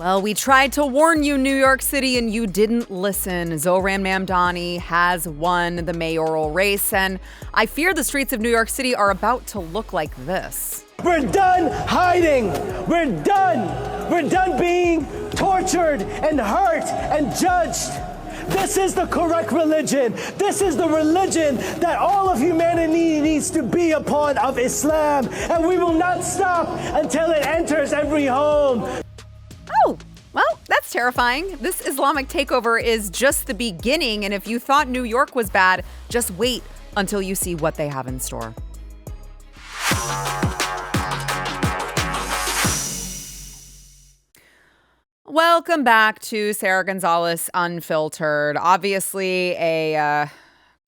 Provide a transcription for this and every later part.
Well, we tried to warn you, New York City, and you didn't listen. Zohran Mamdani has won the mayoral race, and I fear the streets of New York City are about to look like this. We're done hiding. We're done. We're done being tortured and hurt and judged. This is the correct religion. This is the religion that all of humanity needs to be upon, of Islam. And we will not stop until it enters every home. Oh, well, that's terrifying. This Islamic takeover is just the beginning. And if you thought New York was bad, just wait until you see what they have in store. Welcome back to Sara Gonzales Unfiltered. Obviously,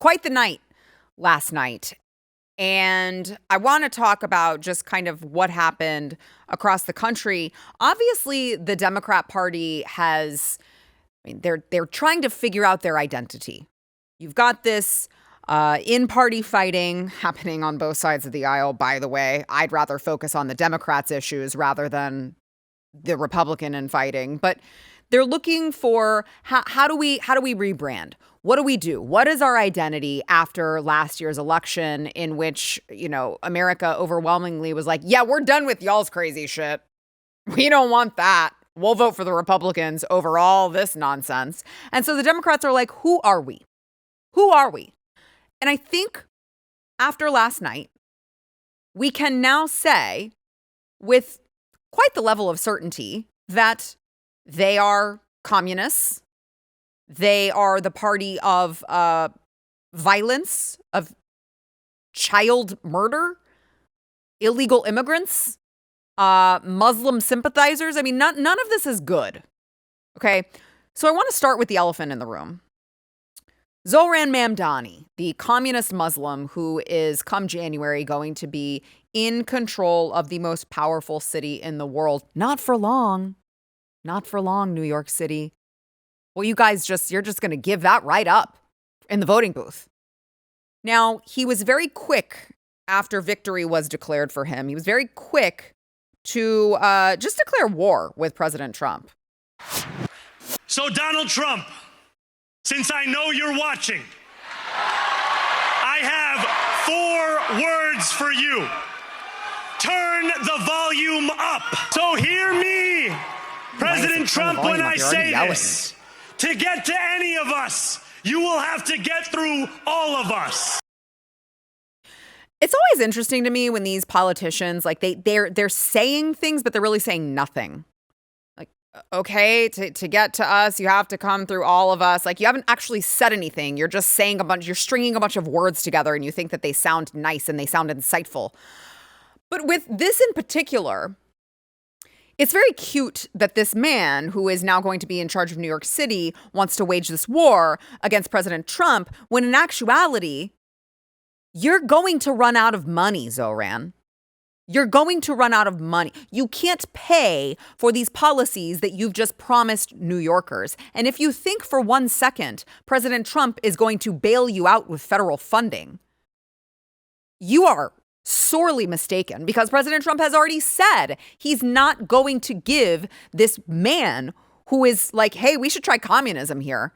quite the night last night. And I want to talk about just kind of what happened across the country. Obviously, the Democrat Party they're trying to figure out their identity. You've got this in-party fighting happening on both sides of the aisle, by the way. I'd rather focus on the Democrats' issues rather than the Republican infighting, but they're looking for how do we rebrand? What do we do? What is our identity after last year's election in which, America overwhelmingly was like, yeah, we're done with y'all's crazy shit. We don't want that. We'll vote for the Republicans over all this nonsense. And so the Democrats are like, who are we? Who are we? And I think after last night, we can now say with quite the level of certainty that they are communists. They are the party of violence, of child murder, illegal immigrants, Muslim sympathizers. I mean, none of this is good. Okay, so I want to start with the elephant in the room. Zohran Mamdani, the communist Muslim who is, come January, going to be in control of the most powerful city in the world. Not for long. Not for long, New York City. Well, you're just going to give that right up in the voting booth. Now, he was very quick after victory was declared for him. He was very quick to just declare war with President Trump. So, Donald Trump, since I know you're watching, I have 4 words for you. Turn the volume up. So hear me, President Trump, when I say this. To get to any of us, you will have to get through all of us. It's always interesting to me when these politicians, like they're saying things, but they're really saying nothing. Like, okay, to get to us, you have to come through all of us. Like, you haven't actually said anything. You're just saying you're stringing a bunch of words together and you think that they sound nice and they sound insightful. But with this in particular, it's very cute that this man who is now going to be in charge of New York City wants to wage this war against President Trump, when in actuality, you're going to run out of money, Zohran. You're going to run out of money. You can't pay for these policies that you've just promised New Yorkers. And if you think for 1 second President Trump is going to bail you out with federal funding, you are sorely mistaken, because President Trump has already said he's not going to give this man who is like, hey, we should try communism here.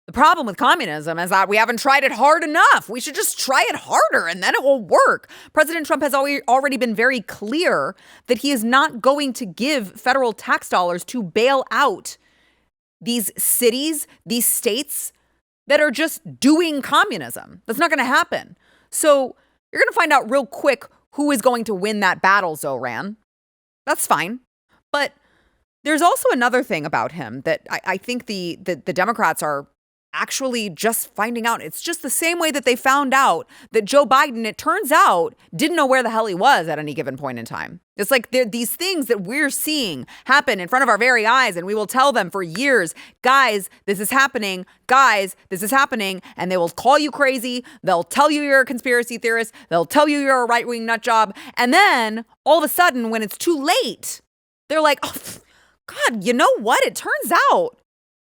The problem with communism is that we haven't tried it hard enough. We should just try it harder and then it will work. President Trump has already been very clear that he is not going to give federal tax dollars to bail out these cities, these states that are just doing communism. That's not going to happen. So you're going to find out real quick who is going to win that battle, Zohran. That's fine. But there's also another thing about him that I think the Democrats are actually just finding out. It's just the same way that they found out that Joe Biden, it turns out, didn't know where the hell he was at any given point in time. It's like these things that we're seeing happen in front of our very eyes, and we will tell them for years, guys, this is happening. Guys, this is happening. And they will call you crazy. They'll tell you you're a conspiracy theorist. They'll tell you you're a right-wing nut job. And then all of a sudden, when it's too late, they're like, oh, God, you know what? It turns out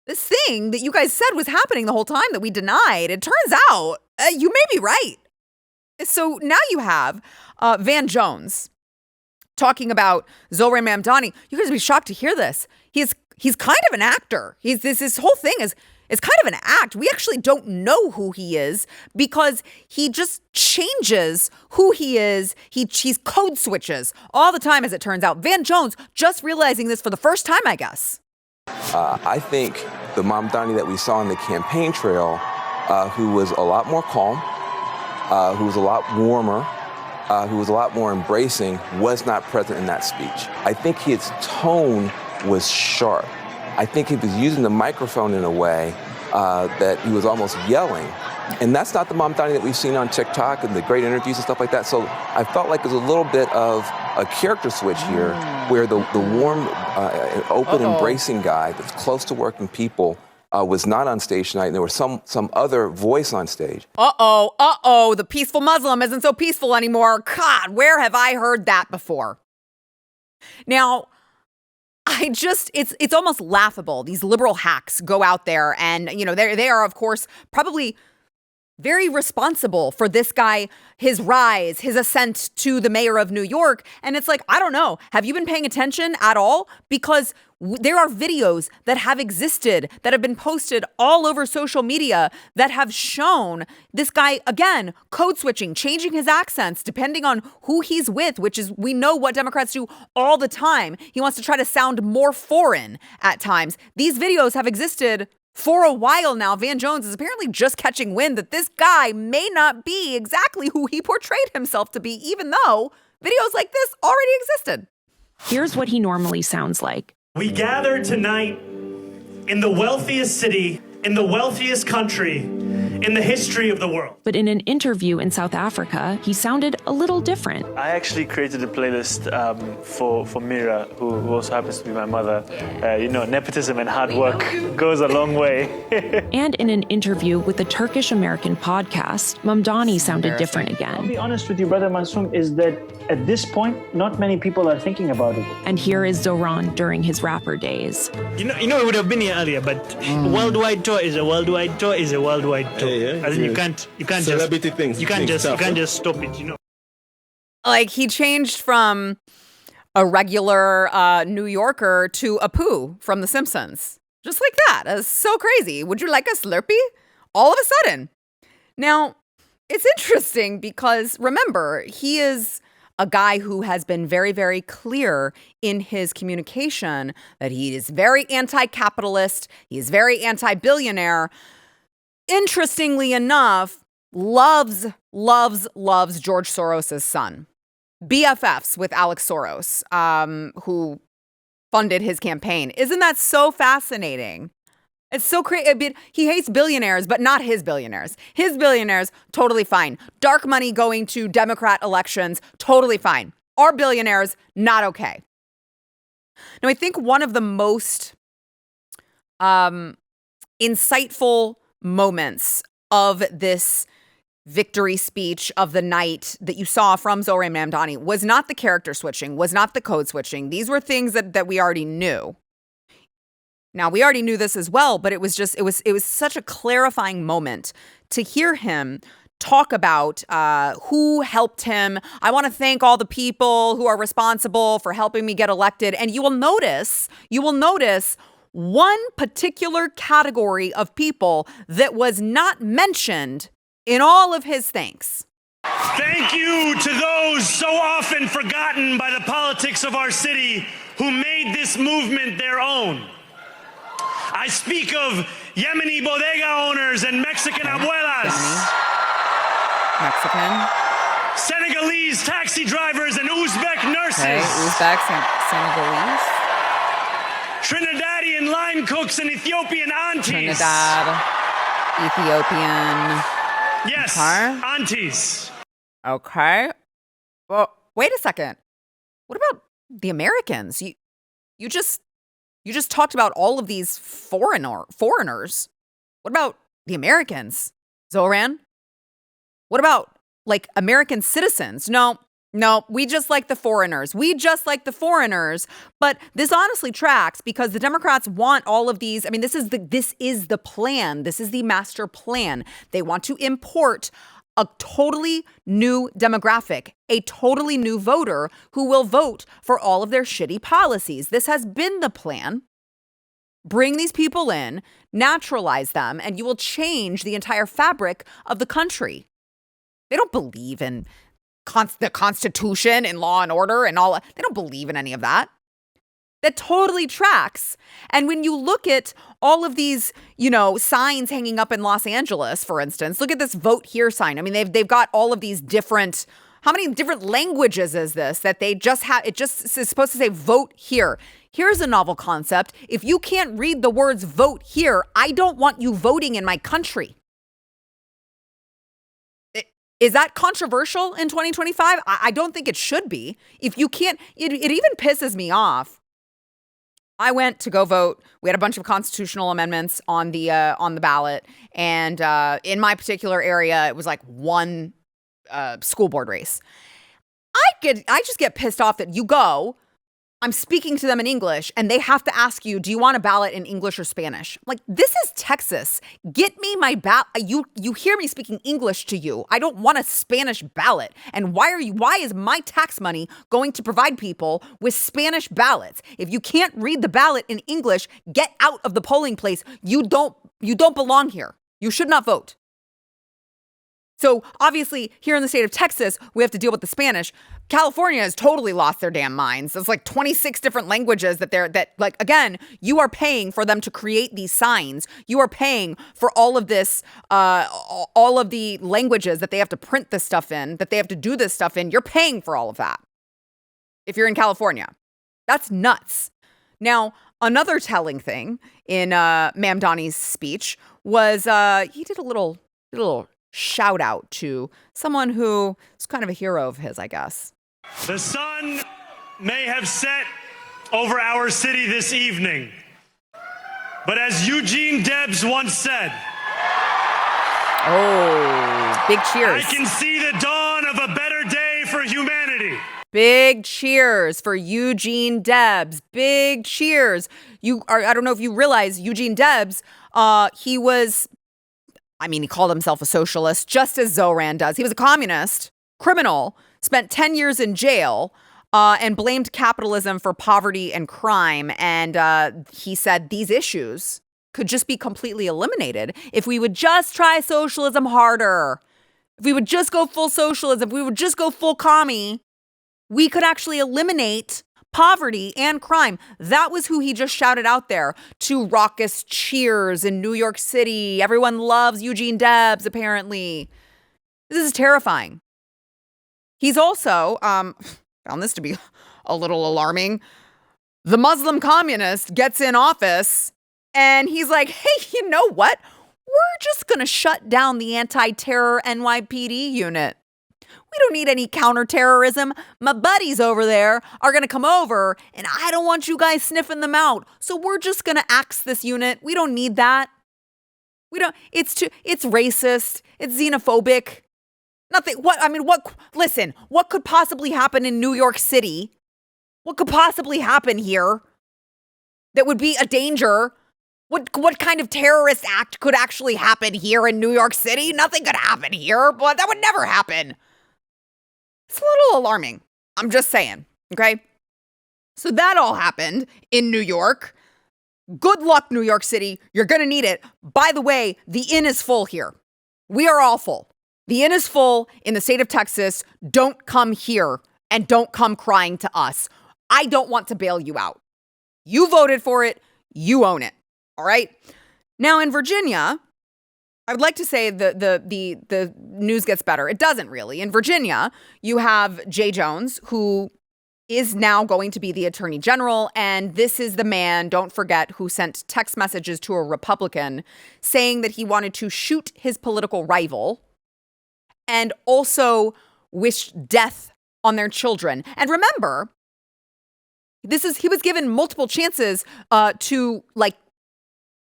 this thing that you guys said was happening the whole time that we denied, it turns out you may be right. So now you have Van Jones talking about Zohran Mamdani. You're going to be shocked to hear this. He is he's kind of an actor. This whole thing is kind of an act. We actually don't know who he is because he just changes who he is. He's code switches all the time, as it turns out. Van Jones just realizing this for the first time, I guess. I think the Mamdani that we saw on the campaign trail, who was a lot more calm, who was a lot warmer, who was a lot more embracing, was not present in that speech. I think his tone was sharp. I think he was using the microphone in a way that he was almost yelling. And that's not the Mamdani that we've seen on TikTok and the great interviews and stuff like that. So I felt like there's a little bit of a character switch here where the warm, open, embracing guy that's close to working people was not on stage tonight, and there was some other voice on stage. The peaceful Muslim isn't so peaceful anymore. God, where have I heard that before? Now, it's almost laughable. These liberal hacks go out there and, they are, of course, probably very responsible for this guy, his rise, his ascent to the mayor of New York. And it's like, I don't know. Have you been paying attention at all? Because there are videos that have existed, that have been posted all over social media that have shown this guy, again, code switching, changing his accents depending on who he's with, which is, we know what Democrats do all the time. He wants to try to sound more foreign at times. These videos have existed for a while now. Van Jones is apparently just catching wind that this guy may not be exactly who he portrayed himself to be, even though videos like this already existed. Here's what he normally sounds like. We gather tonight in the wealthiest city, in the wealthiest country, in the history of the world. But in an interview in South Africa, he sounded a little different. I actually created a playlist for Mira, who also happens to be my mother. Nepotism and hard work goes a long way. And in an interview with the Turkish-American podcast, Mamdani sounded different again. I'll be honest with you, Brother Mansoum, is that at this point, not many people are thinking about it. And here is Zohran during his rapper days. You know, it would have been here earlier, but worldwide tour is a worldwide tour is a worldwide tour. As in, you can't celebrity just things. You can't just stop it. Like, he changed from a regular New Yorker to Apu from The Simpsons, just like that. That's so crazy. Would you like a Slurpee? All of a sudden. Now, it's interesting because remember, he is a guy who has been very, very clear in his communication that he is very anti-capitalist. He is very anti-billionaire. Interestingly enough, loves George Soros' son. BFFs with Alex Soros, who funded his campaign. Isn't that so fascinating? It's so crazy. I mean, he hates billionaires, but not his billionaires. His billionaires, totally fine. Dark money going to Democrat elections, totally fine. Our billionaires, not okay. Now, I think one of the most insightful moments of this victory speech of the night that you saw from Zohran Mamdani was not the character switching, was not the code switching. These were things that we already knew. Now, we already knew this as well, but it was such a clarifying moment to hear him talk about who helped him. I want to thank all the people who are responsible for helping me get elected. And you will notice one particular category of people that was not mentioned in all of his thanks. Thank you to those so often forgotten by the politics of our city who made this movement their own. I speak of Yemeni bodega owners and Mexican abuelas. Mexican. Senegalese taxi drivers and Uzbek nurses. Okay, Uzbeks and Senegalese. Trinidadian line cooks and Ethiopian aunties. Trinidad, Ethiopian. Yes, okay. aunties. Okay. Well, wait a second. What about the Americans? You just talked about all of these foreigners. What about the Americans, Zohran? What about, like, American citizens? No, we just like the foreigners. But this honestly tracks because the Democrats want all of these. I mean, this is the plan. This is the master plan. They want to import a totally new demographic, a totally new voter who will vote for all of their shitty policies. This has been the plan. Bring these people in, naturalize them, and you will change the entire fabric of the country. They don't believe in the Constitution and law and order and all. They don't believe in any of that. That totally tracks. And when you look at all of these, signs hanging up in Los Angeles, for instance, look at this vote here sign. I mean, they've got all of these different, how many different languages is this that they just have? It just is supposed to say vote here. Here's a novel concept. If you can't read the words vote here, I don't want you voting in my country. Is that controversial in 2025? I don't think it should be. If you can't, it even pisses me off. I went to go vote. We had a bunch of constitutional amendments on the ballot, and in my particular area, it was like one school board race. I just get pissed off that you go. I'm speaking to them in English, and they have to ask you, do you want a ballot in English or Spanish? Like, this is Texas. Get me my ballot. You hear me speaking English to you. I don't want a Spanish ballot. And why is my tax money going to provide people with Spanish ballots? If you can't read the ballot in English, get out of the polling place. You don't belong here. You should not vote. So obviously, here in the state of Texas, we have to deal with the Spanish. California has totally lost their damn minds. There's like 26 different languages again, you are paying for them to create these signs. You are paying for all of this, all of the languages that they have to print this stuff in, that they have to do this stuff in. You're paying for all of that. If you're in California, that's nuts. Now, another telling thing in Mamdani's speech was he did a little shout out to someone who is kind of a hero of his, I guess. The sun may have set over our city this evening, but as Eugene Debs once said, oh, big cheers. I can see the dawn of a better day for humanity. Big cheers for Eugene Debs. Big cheers. I don't know if you realize Eugene Debs, he called himself a socialist, just as Zohran does. He was a communist, criminal, spent 10 years in jail, and blamed capitalism for poverty and crime. And he said these issues could just be completely eliminated if we would just try socialism harder. If we would just go full socialism, if we would just go full commie, we could actually eliminate poverty and crime. That was who he just shouted out there to raucous cheers in New York City. Everyone loves Eugene Debs, apparently. This is terrifying. He's also, found this to be a little alarming. The Muslim communist gets in office and he's like, hey, you know what? We're just going to shut down the anti-terror NYPD unit. We don't need any counterterrorism. My buddies over there are going to come over and I don't want you guys sniffing them out. So we're just going to axe this unit. We don't need that. It's racist. It's xenophobic. Listen, what could possibly happen in New York City? What could possibly happen here that would be a danger? What kind of terrorist act could actually happen here in New York City? Nothing could happen here, but that would never happen. It's a little alarming. I'm just saying, okay? So that all happened in New York. Good luck, New York City. You're going to need it. By the way, the inn is full here. We are all full. The inn is full in the state of Texas. Don't come here and don't come crying to us. I don't want to bail you out. You voted for it. You own it. All right? Now in Virginia, I would like to say the news gets better. It doesn't really. In Virginia, you have Jay Jones, who is now going to be the attorney general. And this is the man, don't forget, who sent text messages to a Republican saying that he wanted to shoot his political rival and also wished death on their children. And remember, he was given multiple chances to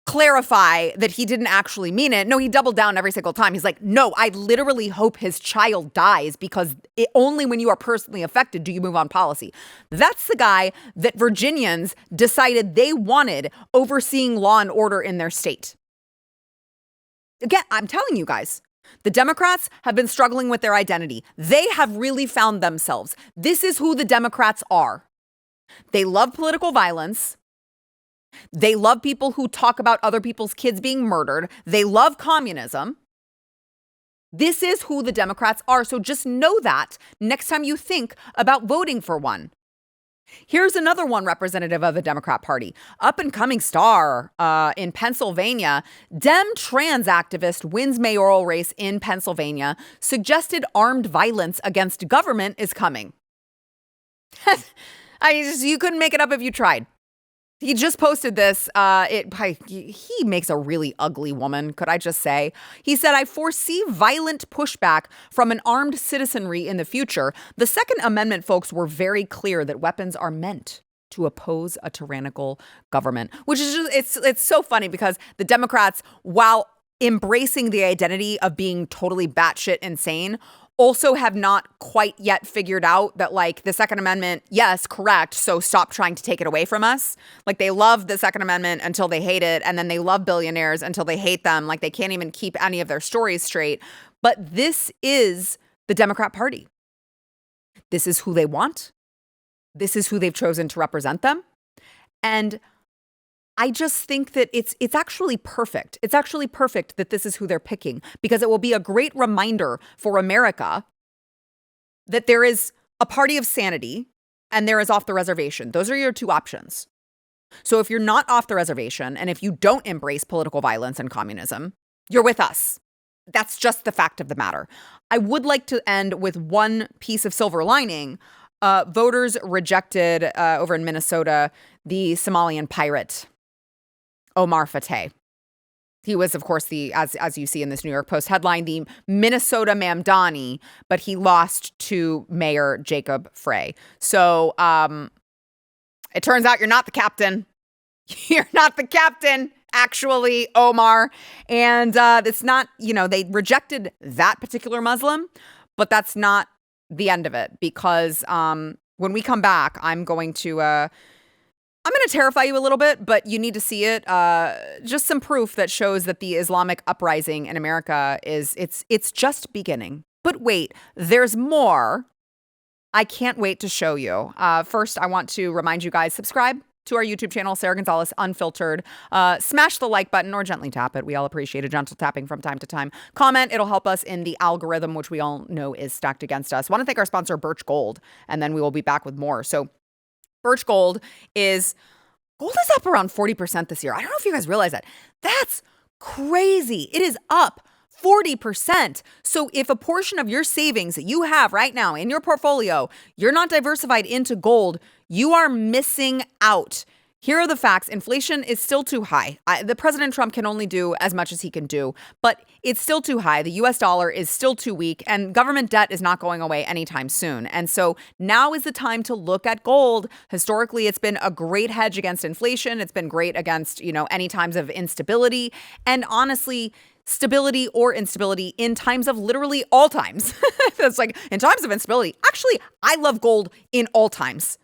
clarify that he didn't actually mean it. No, he doubled down every single time. He's like, no, I literally hope his child dies because only when you are personally affected do you move on policy. That's the guy that Virginians decided they wanted overseeing law and order in their state. Again, I'm telling you guys, the Democrats have been struggling with their identity. They have really found themselves. This is who the Democrats are. They love political violence. They love people who talk about other people's kids being murdered. They love communism. This is who the Democrats are. So just know that next time you think about voting for one. Here's another one representative of the Democrat Party. Up-and-coming star in Pennsylvania, Dem trans activist wins mayoral race in Pennsylvania, suggested armed violence against government is coming. You couldn't make it up if you tried. He just posted this. He makes a really ugly woman, could I just say? He said, I foresee violent pushback from an armed citizenry in the future. The Second Amendment folks were very clear that weapons are meant to oppose a tyrannical government, which is just, it's so funny because the Democrats, while embracing the identity of being totally batshit insane, also have not quite yet figured out that, like, the Second Amendment, yes, correct, so stop trying to take it away from us. Like, they love the Second Amendment until they hate it, and then they love billionaires until they hate them. Like, they can't even keep any of their stories straight. But this is the Democrat Party. This is who they want. This is who they've chosen to represent them. And I just think that it's actually perfect. It's actually perfect that this is who they're picking, because it will be a great reminder for America that there is a party of sanity and there is off the reservation. Those are your two options. So if you're not off the reservation and if you don't embrace political violence and communism, you're with us. That's just the fact of the matter. I would like to end with one piece of silver lining. Voters rejected over in Minnesota the Somalian pirate Omar Fateh. He was, of course, as you see in this New York Post headline, the Minnesota Mamdani, but he lost to Mayor Jacob Frey. So it turns out you're not the captain. You're not the captain, actually, Omar. And it's not, they rejected that particular Muslim, but that's not the end of it, because when we come back, I'm going to terrify you a little bit, but you need to see it. Just some proof that shows that the Islamic uprising in America it's just beginning. But wait, there's more. I can't wait to show you. First, I want to remind you guys, subscribe to our YouTube channel, Sara Gonzales Unfiltered. Smash the like button or gently tap it. We all appreciate a gentle tapping from time to time. Comment. It'll help us in the algorithm, which we all know is stacked against us. I want to thank our sponsor, Birch Gold, and then we will be back with more. So Birch Gold is up around 40% this year. I don't know if you guys realize that. That's crazy. It is up 40%. So if a portion of your savings that you have right now in your portfolio, you're not diversified into gold, you are missing out. Here are the facts. Inflation is still too high. The President Trump can only do as much as he can do, but it's still too high. The US dollar is still too weak, and government debt is not going away anytime soon. And so now is the time to look at gold. Historically, it's been a great hedge against inflation. It's been great against, any times of instability. And honestly, stability or instability in times of literally all times. It's like in times of instability. Actually, I love gold in all times.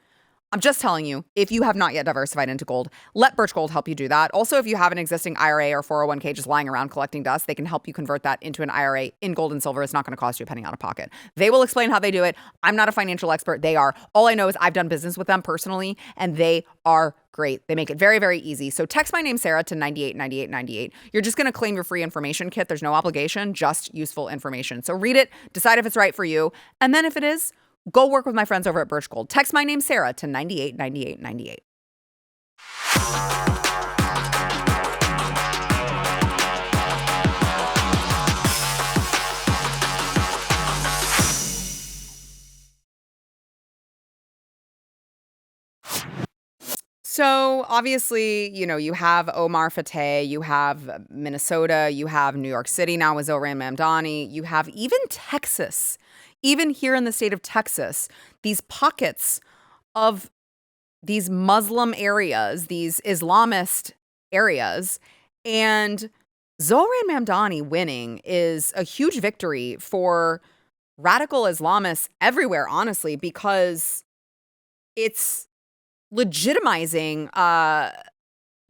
I'm just telling you, if you have not yet diversified into gold, let Birch Gold help you do that. Also, if you have an existing IRA or 401k just lying around collecting dust, they can help you convert that into an IRA in gold and silver. It's not going to cost you a penny out of pocket. They will explain how they do it. I'm not a financial expert. They are. All I know is I've done business with them personally, and they are great. They make it very, very easy. So text my name, Sarah, to 989898. You're just going to claim your free information kit. There's no obligation, just useful information. So read it, decide if it's right for you, and then if it is, go work with my friends over at Birch Gold. Text my name, Sarah, to 989898. So obviously, you have Omar Fateh, you have Minnesota, you have New York City now with Zohran Mamdani, you have even Texas. Even here in the state of Texas, these pockets of these Muslim areas, these Islamist areas, and Zohran Mamdani winning is a huge victory for radical Islamists everywhere, honestly, because it's legitimizing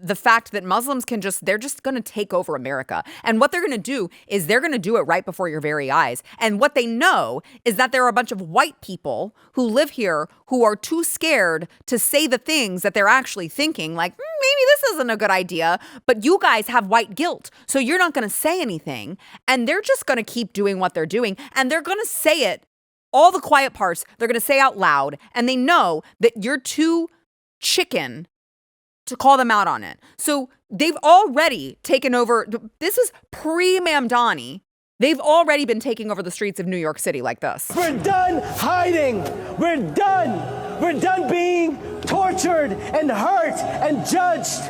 the fact that Muslims they're just going to take over America. And what they're going to do is they're going to do it right before your very eyes. And what they know is that there are a bunch of white people who live here who are too scared to say the things that they're actually thinking, like, maybe this isn't a good idea, but you guys have white guilt, so you're not going to say anything. And they're just going to keep doing what they're doing. And they're going to say it, all the quiet parts, they're going to say out loud. And they know that you're too chicken to call them out on it. So they've already taken over. This is pre-Mamdani. They've already been taking over the streets of New York City like this. We're done hiding. We're done. We're done being tortured and hurt and judged.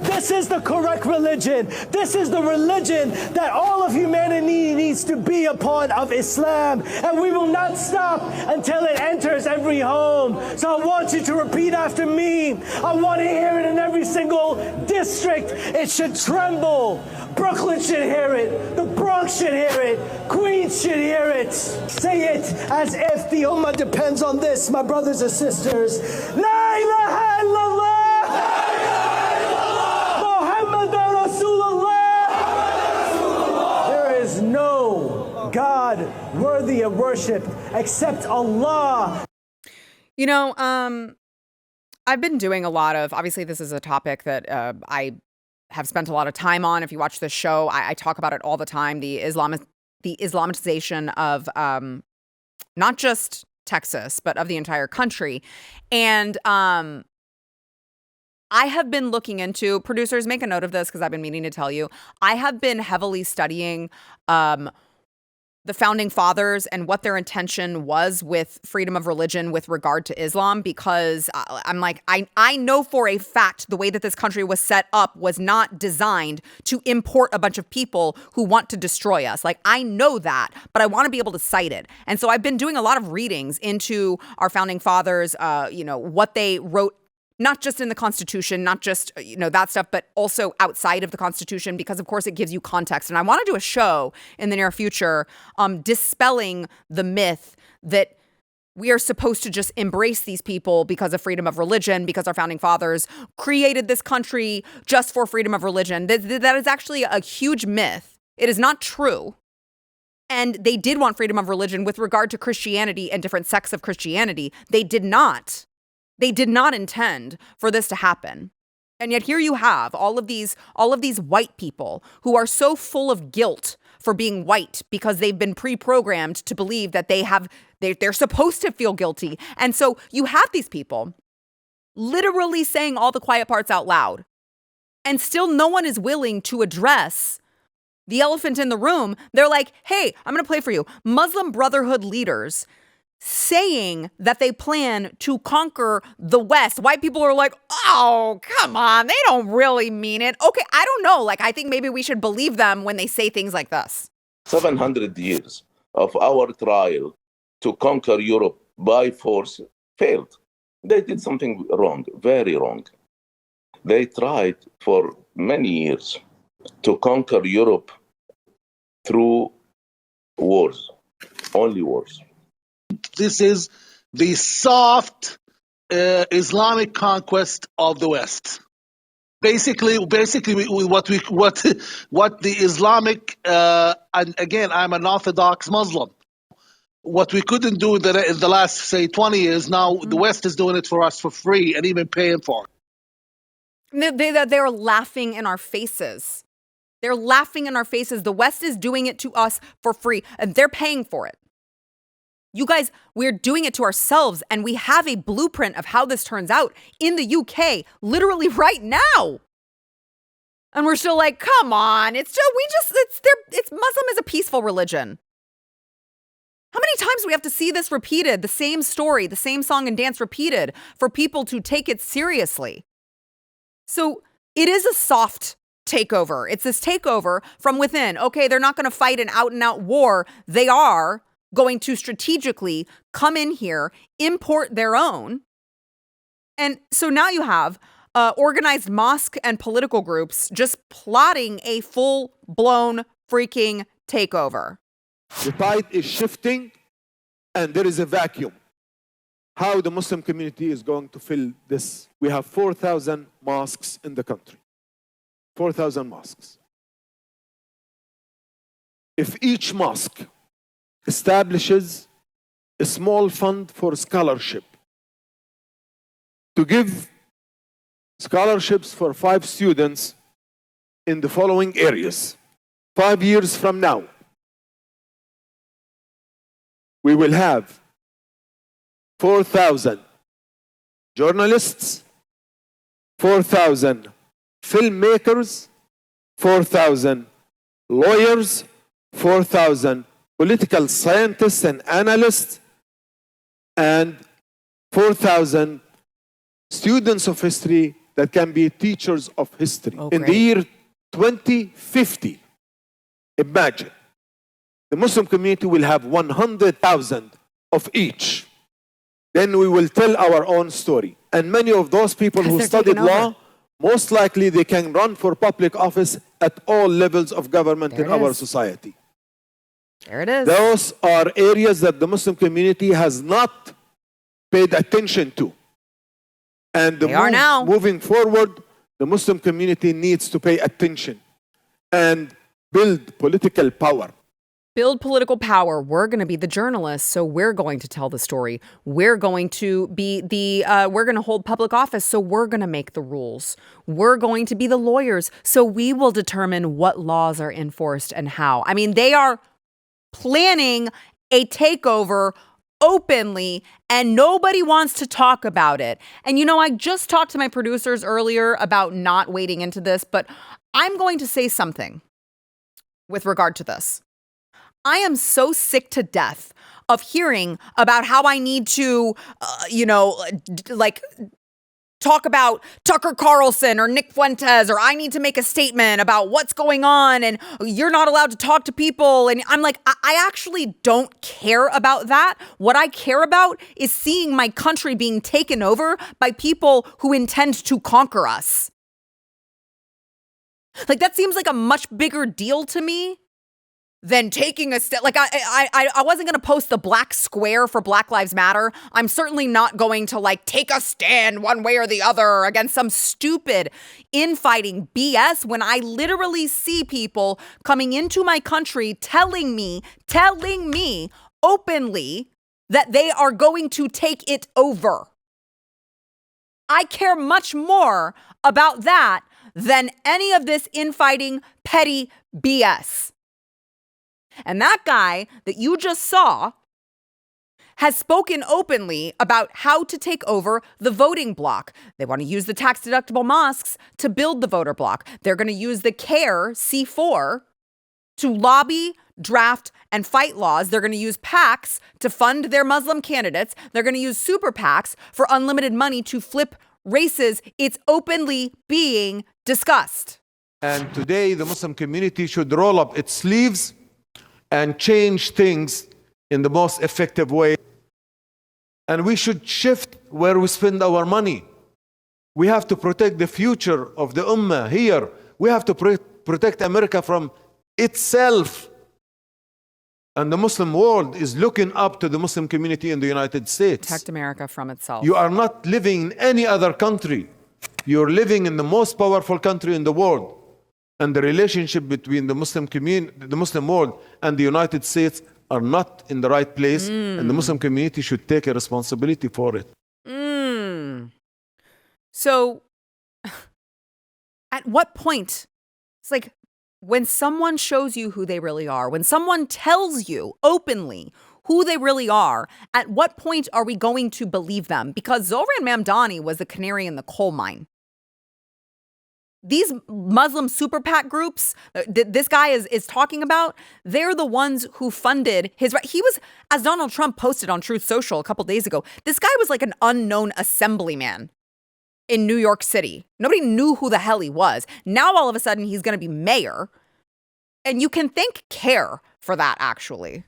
This is the correct religion. This is the religion that all of humanity needs to be upon, of Islam. And we will not stop until it enters every home. So I want you to repeat after me. I want to hear it in every single district. It should tremble. Brooklyn should hear it. The Bronx should hear it. Queens should hear it. Say it as if the Ummah depends on this, my brothers and sisters. La ilaha illallah. No God worthy of worship except Allah. You know, I've been doing a lot of, obviously this is a topic that I have spent a lot of time on. If you watch this show, I talk about it all the time, the Islamization of not just Texas, but of the entire country. And I have been looking into, producers, make a note of this because I've been meaning to tell you, I have been heavily studying the founding fathers and what their intention was with freedom of religion with regard to Islam, because I'm like, I know for a fact the way that this country was set up was not designed to import a bunch of people who want to destroy us. Like, I know that, but I want to be able to cite it. And so I've been doing a lot of readings into our founding fathers, what they wrote, not just in the Constitution, not just, that stuff, but also outside of the Constitution, because of course it gives you context. And I want to do a show in the near future dispelling the myth that we are supposed to just embrace these people because of freedom of religion, because our founding fathers created this country just for freedom of religion. That is actually a huge myth. It is not true. And they did want freedom of religion with regard to Christianity and different sects of Christianity. They did not. They did not intend for this to happen. And yet here you have all of these white people who are so full of guilt for being white because they've been pre-programmed to believe that they're supposed to feel guilty. And so you have these people literally saying all the quiet parts out loud. And still no one is willing to address the elephant in the room. They're like, hey, I'm going to play for you. Muslim Brotherhood leaders saying that they plan to conquer the West. White people are like, oh, come on. They don't really mean it. Okay, I don't know. Like, I think maybe we should believe them when they say things like this. 700 years of our trial to conquer Europe by force failed. They did something wrong, very wrong. They tried for many years to conquer Europe through wars, only wars. This is the soft Islamic conquest of the West. Basically, what the Islamic and again, I'm an Orthodox Muslim. What we couldn't do in the last, say, 20 years, now the West is doing it for us for free and even paying for it. They're laughing in our faces. They're laughing in our faces. The West is doing it to us for free, and they're paying for it. You guys, we're doing it to ourselves, and we have a blueprint of how this turns out in the UK, literally right now. And we're still like, come on, it's Muslim is a peaceful religion. How many times do we have to see this repeated, the same story, the same song and dance repeated for people to take it seriously? So it is a soft takeover. It's this takeover from within. Okay, they're not going to fight an out-and-out war. They are going to strategically come in here, import their own. And so now you have organized mosque and political groups just plotting a full-blown freaking takeover. The tide is shifting and there is a vacuum. How the Muslim community is going to fill this? We have 4,000 mosques in the country. 4,000 mosques. If each mosque establishes a small fund for scholarship to give scholarships for 5 students in the following areas, 5 years from now, we will have 4,000 journalists, 4,000 filmmakers, 4,000 lawyers, 4,000 political scientists and analysts, and 4,000 students of history that can be teachers of history. Oh, in the great. year 2050, imagine, the Muslim community will have 100,000 of each. Then we will tell our own story. And many of those people who they're studied taking over. law, most likely they can run for public office at all levels of government There in it our is. society. There it is. Those are areas that the Muslim community has not paid attention to. And They are now. moving forward, the Muslim community needs to pay attention and build political power. Build political power. We're going to be the journalists, so we're going to tell the story. We're going to be we're going to hold public office, so we're going to make the rules. We're going to be the lawyers, so we will determine what laws are enforced and how. I mean, they are planning a takeover openly, and nobody wants to talk about it. And you know, I just talked to my producers earlier about not wading into this, but I'm going to say something with regard to this. I am so sick to death of hearing about how I need to, talk about Tucker Carlson or Nick Fuentes, or I need to make a statement about what's going on and you're not allowed to talk to people. And I'm like, I actually don't care about that. What I care about is seeing my country being taken over by people who intend to conquer us. Like, that seems like a much bigger deal to me than taking a step. Like, I wasn't going to post the black square for Black Lives Matter. I'm certainly not going to take a stand one way or the other against some stupid infighting BS when I literally see people coming into my country telling me openly that they are going to take it over. I care much more about that than any of this infighting petty BS. And that guy that you just saw has spoken openly about how to take over the voting block. They want to use the tax-deductible mosques to build the voter block. They're going to use the CARE C4 to lobby, draft, and fight laws. They're going to use PACs to fund their Muslim candidates. They're going to use super PACs for unlimited money to flip races. It's openly being discussed. And today, the Muslim community should roll up its sleeves and change things in the most effective way. And we should shift where we spend our money. We have to protect the future of the Ummah here. We have to protect America from itself. And the Muslim world is looking up to the Muslim community in the United States. Protect America from itself. You are not living in any other country. You're living in the most powerful country in the world. And the relationship between the Muslim community, the Muslim world, and the United States are not in the right place, and the Muslim community should take a responsibility for it. So, at what point? It's like when someone shows you who they really are, when someone tells you openly who they really are, at what point are we going to believe them? Because Zohran Mamdani was the canary in the coal mine. These Muslim super PAC groups this guy is talking about, they're the ones who funded his. He was, as Donald Trump posted on Truth Social a couple days ago, this guy was like an unknown assemblyman in New York City. Nobody knew who the hell he was. Now all of a sudden he's going to be mayor. And you can thank CARE for that, actually.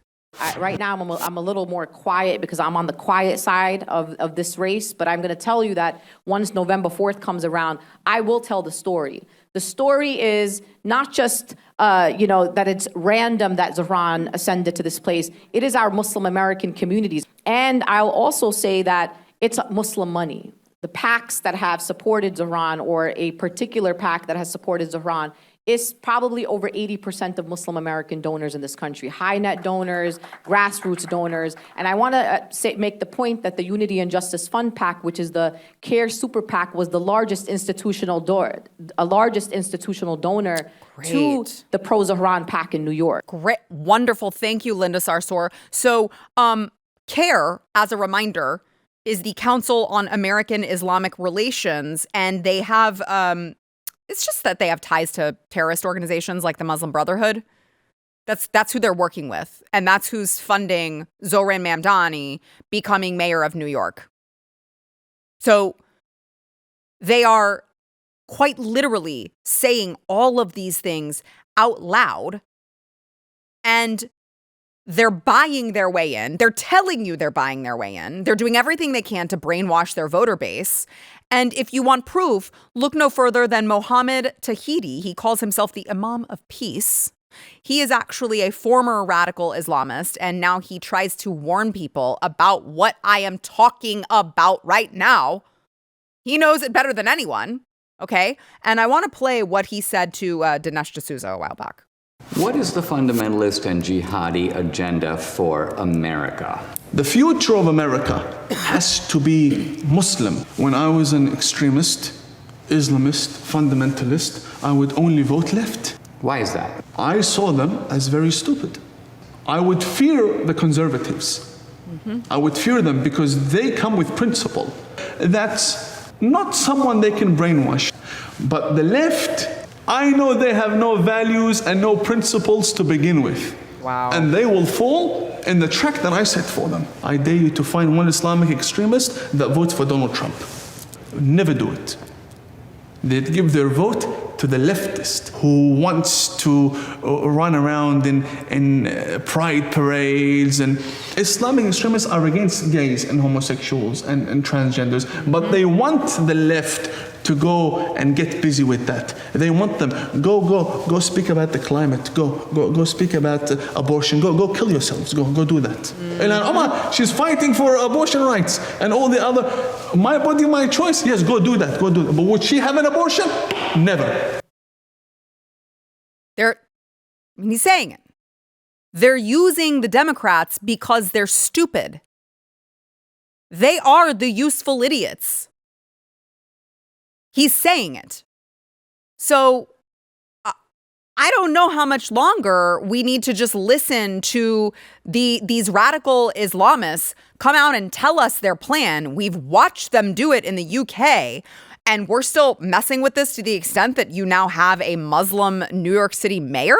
Right now, I'm a little more quiet because I'm on the quiet side of this race, but I'm going to tell you that once November 4th comes around, I will tell the story. The story is not just, that it's random that Zohran ascended to this place. It is our Muslim American communities. And I'll also say that it's Muslim money. the PACs that have supported Zohran, or a particular PAC that has supported Zohran, is probably over 80% of Muslim American donors in this country, high net donors, grassroots donors. And I want to make the point that the Unity and Justice Fund PAC, which is the CARE Super PAC, was the largest institutional donor to the pro-Zohran PAC in New York. Great. Wonderful. Thank you, Linda Sarsour. So CARE, as a reminder, is the Council on American Islamic Relations, and they have it's just that they have ties to terrorist organizations like the Muslim Brotherhood. That's who they're working with, and that's who's funding Zohran Mamdani becoming mayor of New York. So they are quite literally saying all of these things out loud, and they're buying their way in. They're telling you they're buying their way in. They're doing everything they can to brainwash their voter base. And if you want proof, look no further than Mohammed Tahidi. He calls himself the Imam of Peace. He is actually a former radical Islamist, and now he tries to warn people about what I am talking about right now. He knows it better than anyone, okay? And I want to play what he said to Dinesh D'Souza a while back. What is the fundamentalist and jihadi agenda for America? The future of America has to be Muslim. When I was an extremist, Islamist, fundamentalist, I would only vote left. Why is that? I saw them as very stupid. I would fear the conservatives. I would fear them because they come with principle. That's not someone they can brainwash. But the left, I know they have no values and no principles to begin with. Wow. And they will fall in the track that I set for them. I dare you to find one Islamic extremist that votes for Donald Trump. Never do it. They'd give their vote to the leftist who wants to run around in pride parades. And Islamic extremists are against gays and homosexuals and transgenders, but they want the left to go and get busy with that. They want them, go speak about the climate, go speak about abortion, go kill yourselves, go do that. Ilhan Omar, she's fighting for abortion rights and all the other, my body, my choice, yes, go do that. But would she have an abortion? Never. He's saying it. They're using the Democrats because they're stupid. They are the useful idiots. He's saying it. So I don't know how much longer we need to just listen to these radical Islamists come out and tell us their plan. We've watched them do it in the UK, and we're still messing with this to the extent that you now have a Muslim New York City mayor.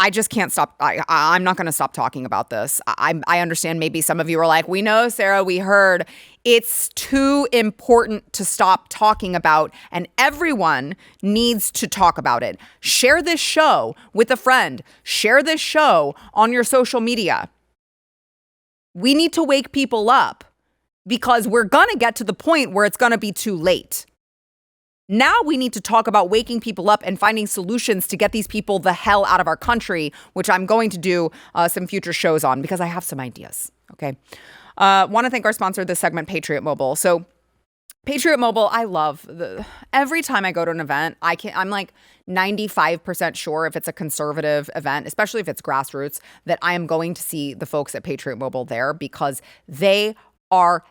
I just can't stop. I'm not going to stop talking about this. I understand maybe some of you are like, we know, Sarah, we heard. It's too important to stop talking about, and everyone needs to talk about it. Share this show with a friend. Share this show on your social media. We need to wake people up because we're going to get to the point where it's going to be too late. Now we need to talk about waking people up and finding solutions to get these people the hell out of our country, which I'm going to do some future shows on because I have some ideas. Okay. Want to thank our sponsor this segment, Patriot Mobile. So Patriot Mobile, I love every time I go to an event, I'm like 95% sure if it's a conservative event, especially if it's grassroots, that I am going to see the folks at Patriot Mobile there because they are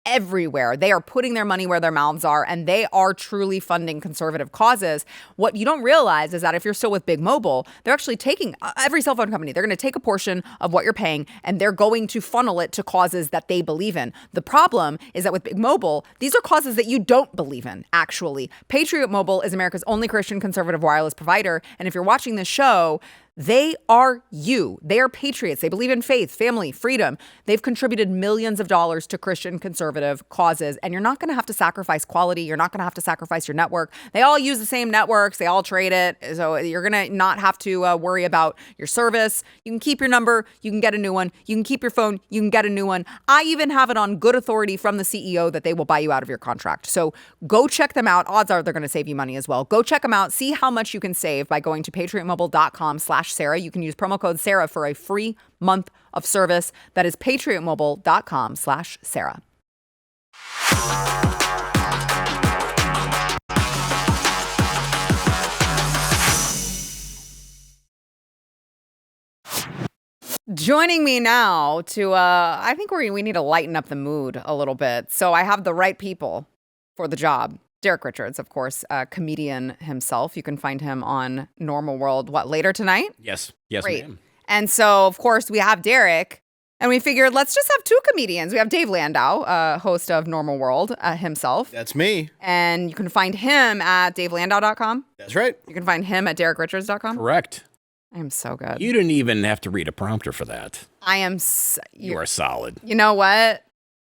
everywhere. They are putting their money where their mouths are, and they are truly funding conservative causes. What you don't realize is that if you're still with Big Mobile, they're actually taking every cell phone company. They're going to take a portion of what you're paying, and they're going to funnel it to causes that they believe in. The problem is that with Big Mobile, these are causes that you don't believe in, actually. Patriot Mobile is America's only Christian conservative wireless provider, and if you're watching this show, they are you. They are patriots. They believe in faith, family, freedom. They've contributed millions of dollars to Christian conservative causes, and you're not going to have to sacrifice quality. You're not going to have to sacrifice your network. They all use the same networks. They all trade it. So you're going to not have to worry about your service. You can keep your number. You can get a new one. You can keep your phone. You can get a new one. I even have it on good authority from the CEO that they will buy you out of your contract. So go check them out. Odds are they're going to save you money as well. Go check them out. See how much you can save by going to patriotmobile.com/Sarah. You can use promo code Sarah for a free month of service. That is patriotmobile.com/Sarah. Joining me now to, I think we need to lighten up the mood a little bit. So I have the right people for the job. Derek Richards, of course, a comedian himself. You can find him on Normal World, later tonight? Yes, Great. ma'am. And so, of course, we have Derek, and we figured let's just have two comedians. We have Dave Landau, host of Normal World himself. That's me. And you can find him at davelandau.com. That's right. You can find him at derekrichards.com. Correct. I am so good. You didn't even have to read a prompter for that. I am. You are solid. You know what?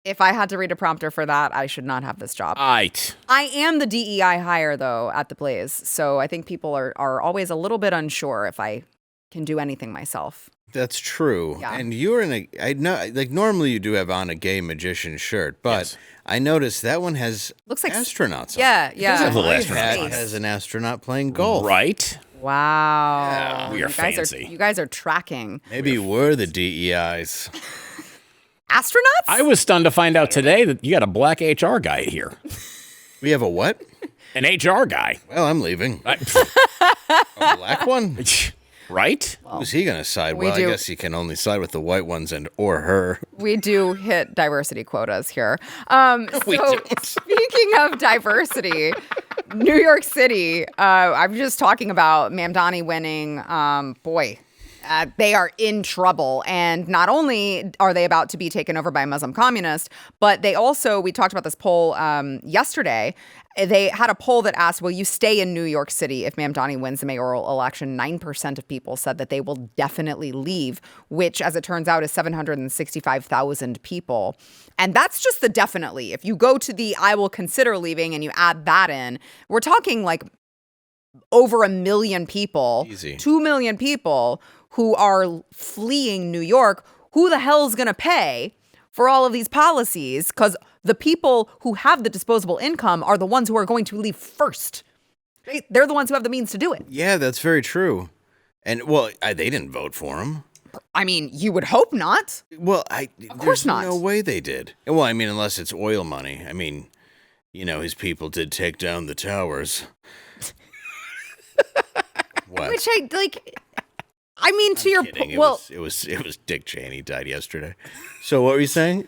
If I had to read a prompter for that, I should not have this job. I am the DEI hire, though, at the Blaze. So I think people are always a little bit unsure if I can do anything myself. That's true. Yeah. And you're normally you do have on a gay magician shirt, but I noticed that one has looks like astronauts on yeah, it. yeah. It does have little my astronauts. hat has an astronaut playing golf. Right. Wow. Yeah, we are fancy. You guys are tracking. Maybe we're the DEIs. Astronauts? I was stunned to find out today that you got a black HR guy here. We have a what? An HR guy. Well, I'm leaving. A black one? Right? Who's he going to side? we Well, I do- guess he can only side with the white ones or her. We do hit diversity quotas here. So speaking of diversity, New York City, I'm just talking about Mamdani winning. They are in trouble. And not only are they about to be taken over by a Muslim communist, but they also, we talked about this poll yesterday. They had a poll that asked, will you stay in New York City if Mamdani wins the mayoral election? 9% of people said that they will definitely leave, which, as it turns out, is 765,000 people. And that's just the definitely. If you go to the I will consider leaving and you add that in, we're talking like over 1 million people, Easy. 2 million people who are fleeing New York. Who the hell is going to pay for all of these policies? Because the people who have the disposable income are the ones who are going to leave first. They're the ones who have the means to do it. Yeah, that's very true. And, well, they didn't vote for him. I mean, you would hope not. Well, of course not. No way they did. Well, I mean, unless it's oil money. I mean, his people did take down the towers. What? Which I mean, to your Kidding. point. Well, it was Dick Cheney died yesterday. So what were you saying?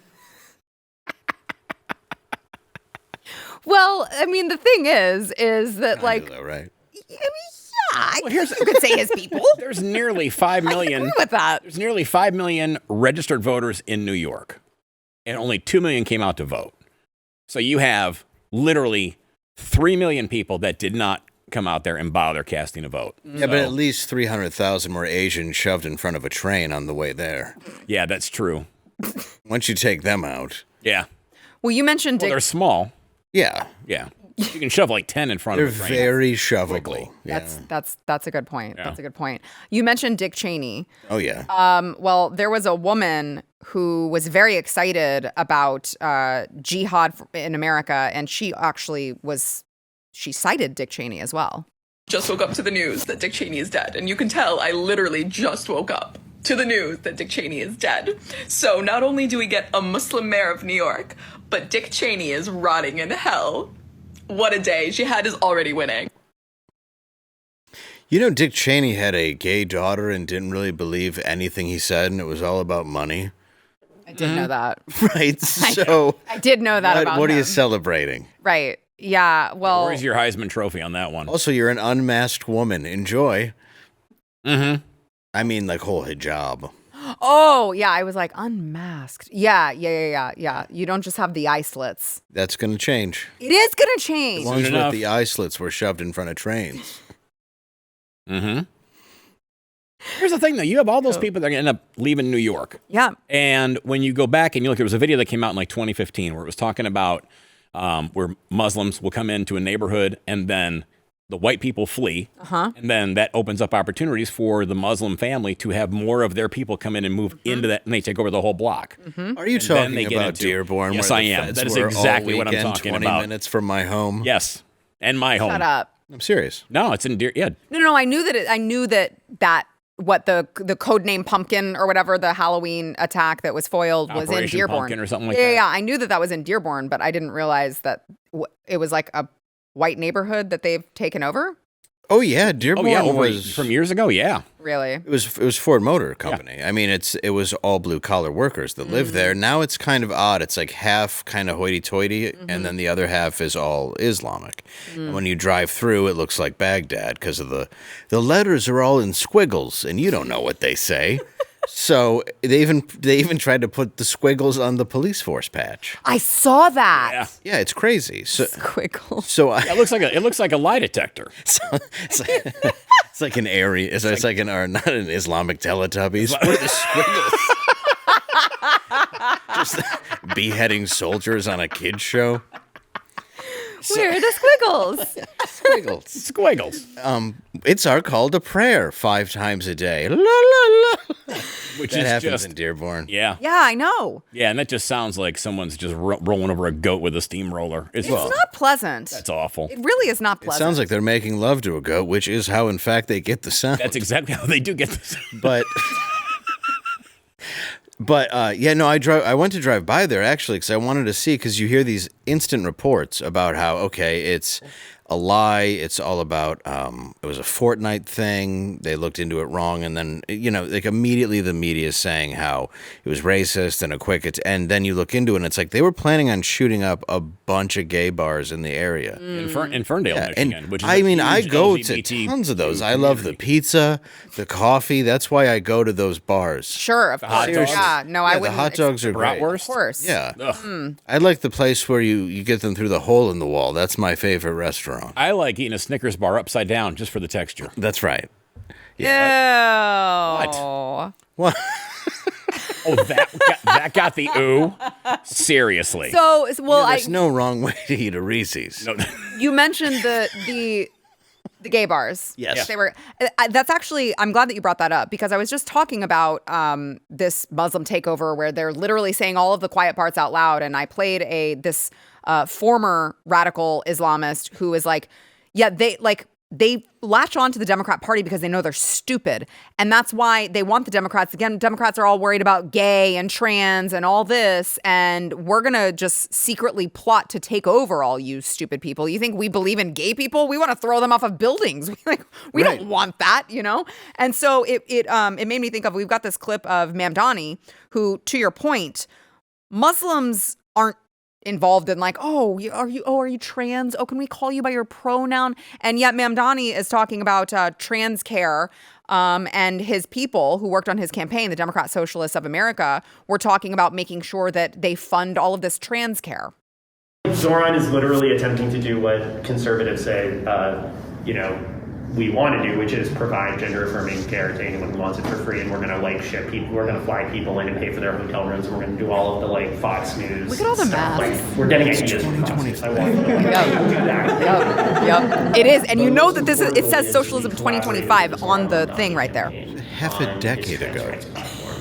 well, I mean, the thing is that I knew that, right? You could say his people. There's nearly 5 million. I agree with that. There's nearly 5 million registered voters in New York, and only 2 million came out to vote. So you have literally 3 million people that did not come out there and bother casting a vote. Yeah, but at least 300,000 were Asian shoved in front of a train on the way there. Yeah, that's true. Once you take them out. Yeah. Well, you mentioned They're small. Yeah. Yeah. You can shove like 10 in front They're of a train. very shovable. Yeah. That's a good point. Yeah. That's a good point. You mentioned Dick Cheney. Oh, yeah. Well, there was a woman who was very excited about jihad in America, and she cited Dick Cheney as well. Just woke up to the news that Dick Cheney is dead, and you can tell I literally just woke up to the news that Dick Cheney is dead. So not only do we get a Muslim mayor of New York, but Dick Cheney is rotting in hell. What a day. Jihad is already winning. Dick Cheney had a gay daughter and didn't really believe anything he said, and it was all about money. I did know that. Right. So I did know that about what are him. you celebrating? Right. Yeah. Well, Where's your Heisman Trophy on that one? Also, you're an unmasked woman. Enjoy. Mm-hmm. I mean, like whole hijab. oh, yeah. I was like, unmasked. Yeah. You don't just have the eye slits. That's going to change. It is going to The change. ones Soon with enough. the eye slits were shoved in front of trains. Mm-hmm. Here's the thing, though. You have all those people that are going to end up leaving New York. Yeah. And when you go back and you look, there was a video that came out in like 2015 where it was talking about where Muslims will come into a neighborhood and then the white people flee. Uh-huh. And then that opens up opportunities for the Muslim family to have more of their people come in and move into that, and they take over the whole block. Mm-hmm. Are you And then talking they get about into- Dearborn? Yes, where I the am. feds That is were all exactly what I'm weekend, talking 20 about. minutes from my home. Yes. And my home. Shut up. I'm serious. No, it's in Deer. Yeah. No. I knew that. I knew that what the code name Pumpkin or whatever, the Halloween attack that was foiled was in Operation Dearborn. Pumpkin or something like yeah, that. Yeah, I knew that was in Dearborn, but I didn't realize that it was like a white neighborhood that they've taken over. Oh yeah, Dearborn was from years ago. Yeah, really. It was Ford Motor Company. Yeah. I mean, it was all blue collar workers that live there. Now it's kind of odd. It's like half kind of hoity-toity, and then the other half is all Islamic. And when you drive through, it looks like Baghdad because of the letters are all in squiggles, and you don't know what they say. So they even tried to put the squiggles on the police force patch. I saw that. Yeah, it's crazy. So, squiggles. So it looks like a lie detector. So it's like an area. It's like not an Islamic Teletubbies. What are the squiggles? Just beheading soldiers on a kids show. Where are the squiggles? Squiggles. It's our call to prayer 5 times a day. La, la, la. Which that is happens just in Dearborn. Yeah. Yeah, I know. Yeah, and that just sounds like someone's just rolling over a goat with a steamroller. It's not pleasant. That's awful. It really is not It pleasant. sounds like they're making love to a goat, which is how, in fact, they get the sound. That's exactly how they do get the sound. But I went to drive by there actually because I wanted to see, because you hear these instant reports about how, okay, it's a lie. It's all about, it was a Fortnite thing. They looked into it wrong. And then, like immediately the media is saying how it was racist and and then you look into it and it's like they were planning on shooting up a bunch of gay bars in the area. In Ferndale, Michigan. Which is I go LGBT to tons of those. I love the pizza, the coffee. That's why I go to those bars. Sure, of course. Yeah, no, I wouldn't. The hot dogs are great. Of course. Yeah. I like the place where you get them through the hole in the wall. That's my favorite restaurant. I like eating a Snickers bar upside down just for the texture. That's right. Yeah. What? Oh, that got the ooh. Seriously. There's no wrong way to eat a Reese's. No. You mentioned the gay bars. Yes. They were. That's actually. I'm glad that you brought that up because I was just talking about this Muslim takeover where they're literally saying all of the quiet parts out loud, and I played this former radical Islamist who is like, yeah, they latch on to the Democrat Party because they know they're stupid. And that's why they want the Democrats. Again, Democrats are all worried about gay and trans and all this. And we're going to just secretly plot to take over all you stupid people. You think we believe in gay people? We want to throw them off of buildings. We don't want that, And so it made me think of, we've got this clip of Mamdani who, to your point, Muslims aren't involved in like, are you trans? Oh, can we call you by your pronoun? And yet Mamdani is talking about trans care, and his people who worked on his campaign, the Democrat Socialists of America, were talking about making sure that they fund all of this trans care. Zohran is literally attempting to do what conservatives say, we want to do, which is provide gender-affirming care to anyone who wants it for free, and we're going to ship people, we're going to fly people in and pay for their hotel rooms, and we're going to do all of the Fox News. Look at all the stuff. math. We're getting ideas from Fox News. I want to do that. Yep. It is, and you know that it says Socialism 2025 on the thing right there. Half a decade ago.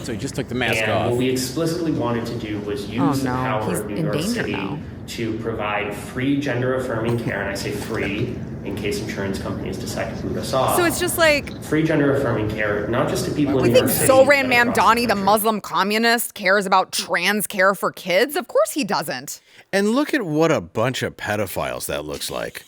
So he just took the mask and off. What we explicitly wanted to do was use the power He's of New in York danger City now. to provide free gender-affirming care, and I say free in case insurance companies decide to boot us off. So it's just like free gender-affirming care, not just to people in we New think York City. Zohran Mamdani, the Muslim communist, cares about trans care for kids? Of course he doesn't. And look at what a bunch of pedophiles that looks like.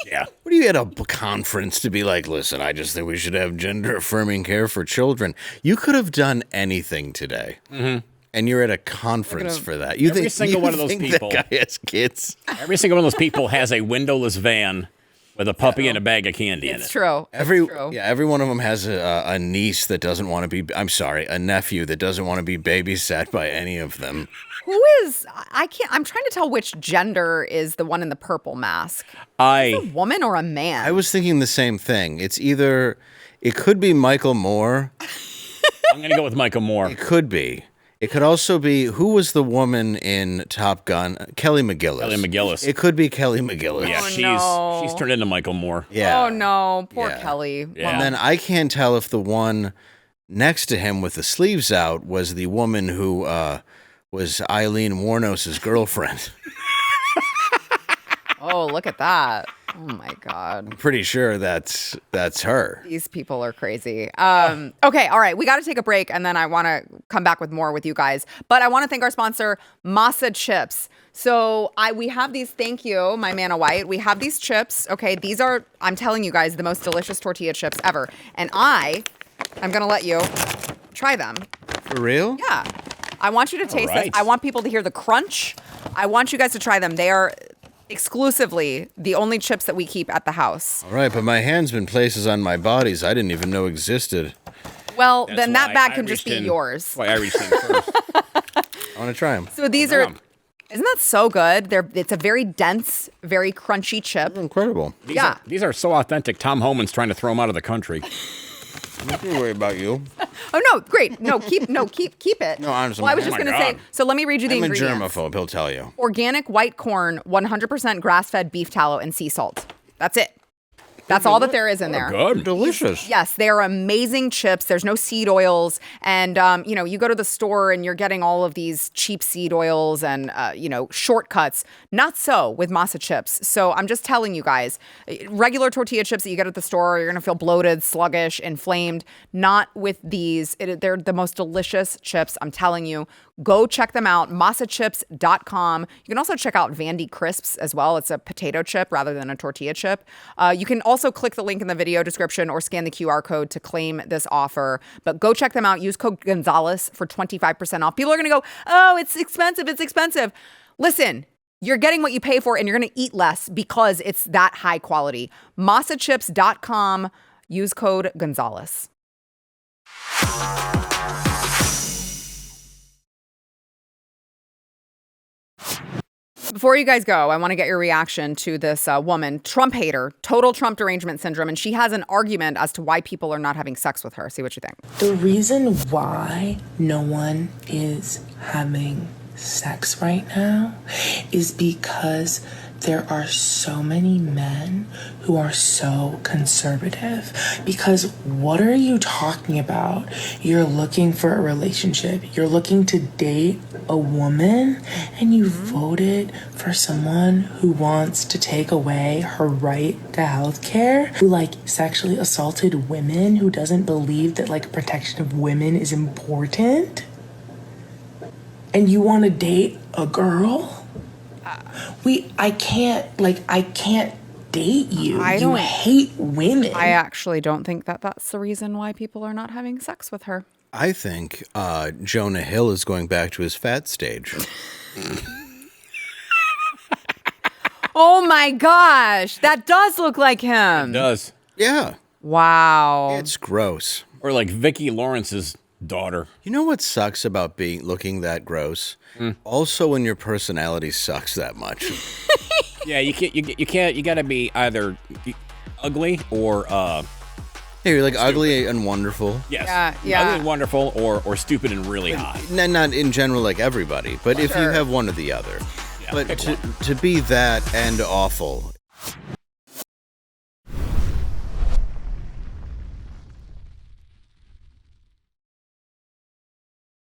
Yeah. What are you at a conference to be like, listen, I just think we should have gender-affirming care for children? You could have done anything today. Mm-hmm. And you're at a conference for that. You every think, single you one of those think people that guy has kids? Every single one of those people has a windowless van with a puppy and a bag of candy in it. It's true. Every one of them has a niece that doesn't want to be, a nephew that doesn't want to be babysat by any of them. Who is, I'm trying to tell which gender is the one in the purple mask. Is it a woman or a man? I was thinking the same thing. It could be Michael Moore. I'm going to go with Michael Moore. It could be. It could also be, who was the woman in Top Gun? Kelly McGillis. It could be Kelly McGillis. Yeah, she's turned into Michael Moore. Yeah. Oh, no. Poor Kelly. Yeah. And then I can't tell if the one next to him with the sleeves out was the woman who was Eileen Warnos's girlfriend. Oh, look at that. Oh my God. I'm pretty sure that's her. These people are crazy. Okay, all right. We got to take a break, and then I want to come back with more with you guys. But I want to thank our sponsor, Masa Chips. So we have these. Thank you, my Manna White. We have these chips. Okay, these are, I'm telling you guys, the most delicious tortilla chips ever. And I'm gonna let you try them. For real? Yeah. I want you to taste this. I want people to hear the crunch. I want you guys to try them. They are exclusively the only chips that we keep at the house. All right, but my hand's been places on my bodies I didn't even know existed. Well, then that bag can just be yours. Why I reached in first. I want to try them. So these are, isn't that so good? It's a very dense, very crunchy chip. They're incredible. These are so authentic. Tom Homan's trying to throw them out of the country. Don't worry about you. Oh no, great. No, keep it. No, honestly. Well, I was just going to say, so let me read you the ingredients. I'm a germaphobe, he'll tell you. Organic white corn, 100% grass-fed beef tallow, and sea salt. That's it. That's all that there is in there. Good. Delicious. Yes, they are amazing chips. There's no seed oils. And, you go to the store and you're getting all of these cheap seed oils and, shortcuts. Not so with Masa Chips. So I'm just telling you guys, regular tortilla chips that you get at the store, you're going to feel bloated, sluggish, inflamed. Not with these. They're the most delicious chips. I'm telling you. Go check them out, masachips.com. You can also check out Vandy Crisps as well. It's a potato chip rather than a tortilla chip. You can also click the link in the video description or scan the QR code to claim this offer. But go check them out. Use code Gonzales for 25% off. People are going to go, oh, it's expensive. It's expensive. Listen, you're getting what you pay for and you're going to eat less because it's that high quality. Masachips.com. Use code Gonzales. Before you guys go, I want to get your reaction to this woman, Trump hater, total Trump derangement syndrome, and she has an argument as to why people are not having sex with her. See what you think. The reason why no one is having sex right now is because there are so many men who are so conservative. Because what are you talking about? You're looking for a relationship. You're looking to date a woman, and you voted for someone who wants to take away her right to health care, who sexually assaulted women, who doesn't believe that protection of women is important. And you want to date a girl? I can't date you. You hate women. I actually don't think that that's the reason why people are not having sex with her. I think Jonah Hill is going back to his fat stage. Oh my gosh, that does look like him. It does. Yeah. Wow. It's gross. Or like Vicki Lawrence's daughter. You know what sucks about looking that gross? Also, when your personality sucks that much. Yeah, you can't. You gotta be either ugly or. Yeah, you're like stupid. Ugly and wonderful. Yes. Yeah. Ugly and wonderful, or stupid and really hot. Not in general, like everybody, but if you have one or the other. Yeah, but to be that and awful